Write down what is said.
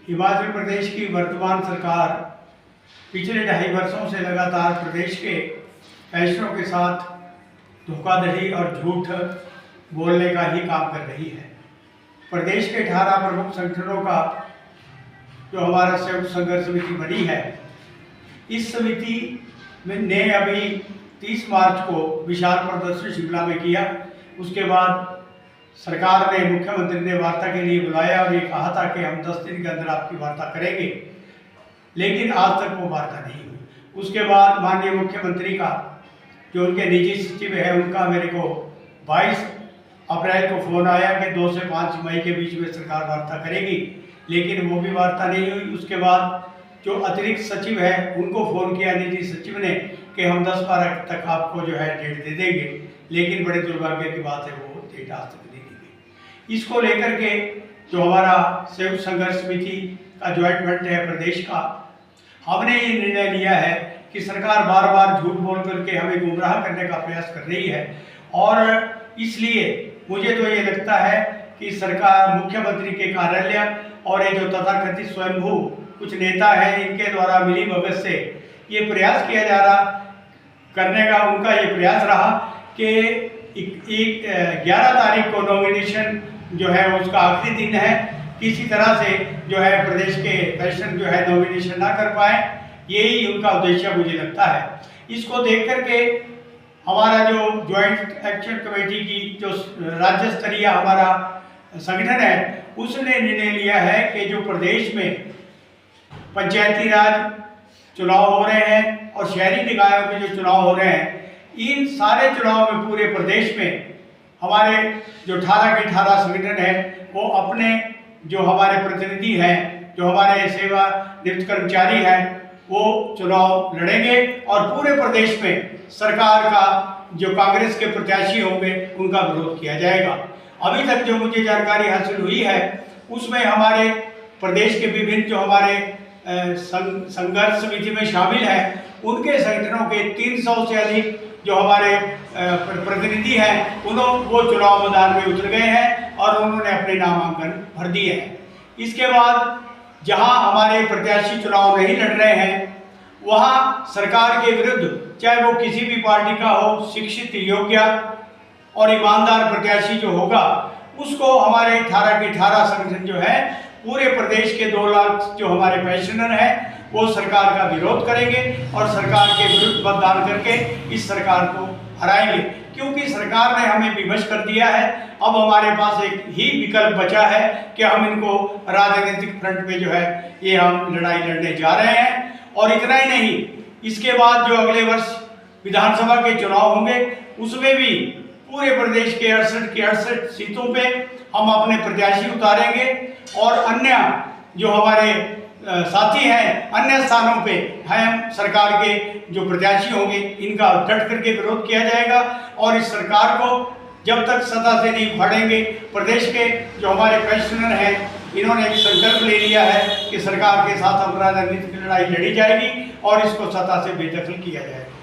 हिमाचल प्रदेश की वर्तमान सरकार पिछले 2.5 वर्षों से लगातार प्रदेश के फैसलों के साथ धोखाधड़ी और झूठ बोलने का ही काम कर रही है। प्रदेश के 18 प्रमुख संगठनों का जो हमारा संयुक्त संघर्ष समिति बनी है, इस समिति ने अभी 30 मार्च को विशाल प्रदर्शन शिमला में किया। उसके बाद सरकार ने, मुख्यमंत्री ने वार्ता के लिए बुलाया और ये कहा था कि हम 10 दिन के अंदर आपकी वार्ता करेंगे, लेकिन आज तक वो वार्ता नहीं हुई। उसके बाद माननीय मुख्यमंत्री का जो उनके निजी सचिव है, उनका मेरे को 22 अप्रैल को फ़ोन आया कि 2 से 5 मई के बीच में सरकार वार्ता करेगी, लेकिन वो भी वार्ता नहीं हुई। उसके बाद जो अतिरिक्त सचिव है, उनको फ़ोन किया निजी सचिव ने कि हम 10-12 तक आपको जो है डेट दे देंगे, लेकिन बड़े दुर्भाग्य की बात है वो डेट आज तक नहीं दी गई। इसको लेकर के जो हमारा संयुक्त संघर्ष समिति का ज्वाइंट फ्रंट है प्रदेश का, हमने ये निर्णय लिया है कि सरकार बार बार झूठ बोल करके हमें गुमराह करने का प्रयास कर रही है, और इसलिए मुझे तो ये लगता है कि सरकार, मुख्यमंत्री के कार्यालय और ये जो तथाकथित स्वयंभू कुछ नेता हैं, इनके द्वारा मिली भगत से ये प्रयास किया जा रहा करने का, उनका ये प्रयास रहा कि 11 तारीख को नॉमिनेशन जो है उसका आखिरी दिन है, किसी तरह से जो है प्रदेश के प्रेसिडेंट जो है नॉमिनेशन ना कर पाए, यही उनका उद्देश्य मुझे लगता है। इसको देख करके हमारा जो ज्वाइंट एक्शन कमेटी की जो राज्य स्तरीय हमारा संगठन है, उसने निर्णय लिया है कि जो प्रदेश में पंचायती राज चुनाव हो रहे हैं और शहरी निकायों के जो चुनाव हो रहे हैं, इन सारे चुनाव में पूरे प्रदेश में हमारे जो 18 के 18 संगठन है, वो अपने जो हमारे प्रतिनिधि हैं, जो हमारे सेवा निवृत्त कर्मचारी हैं, वो चुनाव लड़ेंगे और पूरे प्रदेश में सरकार का जो कांग्रेस के प्रत्याशी होंगे उनका विरोध किया जाएगा। अभी तक जो मुझे जानकारी हासिल हुई है, उसमें हमारे प्रदेश के विभिन्न जो हमारे संघर्ष समिति में शामिल है, उनके संगठनों के 300 से अधिक जो हमारे प्रतिनिधि हैं, वो चुनाव मैदान में उतर गए हैं और उन्होंने अपने नामांकन भर दिए हैं। इसके बाद जहां हमारे प्रत्याशी चुनाव नहीं लड़ रहे हैं, वहां सरकार के विरुद्ध, चाहे वो किसी भी पार्टी का हो, शिक्षित, योग्य और ईमानदार प्रत्याशी जो होगा, उसको हमारे 18 के 18 संगठन जो है पूरे प्रदेश के 2 लाख जो हमारे पेंशनर हैं, वो सरकार का विरोध करेंगे और सरकार के विरुद्ध मतदान करके इस सरकार को हराएंगे। क्योंकि सरकार ने हमें विवश कर दिया है, अब हमारे पास एक ही विकल्प बचा है कि हम इनको राजनीतिक फ्रंट में जो है ये हम लड़ाई लड़ने जा रहे हैं। और इतना ही नहीं, इसके बाद जो अगले वर्ष विधानसभा के चुनाव होंगे, उसमें भी पूरे प्रदेश के 68 की 68 सीटों पे हम अपने प्रत्याशी उतारेंगे और अन्य जो हमारे साथी हैं अन्य स्थानों पे हम सरकार के जो प्रत्याशी होंगे, इनका डट करके विरोध किया जाएगा। और इस सरकार को जब तक सत्ता से नहीं उखाड़ेंगे, प्रदेश के जो हमारे पेंशनर हैं, इन्होंने एक संकल्प ले लिया है कि सरकार के साथ हम राजनीतिक लड़ाई लड़ी जाएगी और इसको सत्ता से बेदखल किया जाएगा।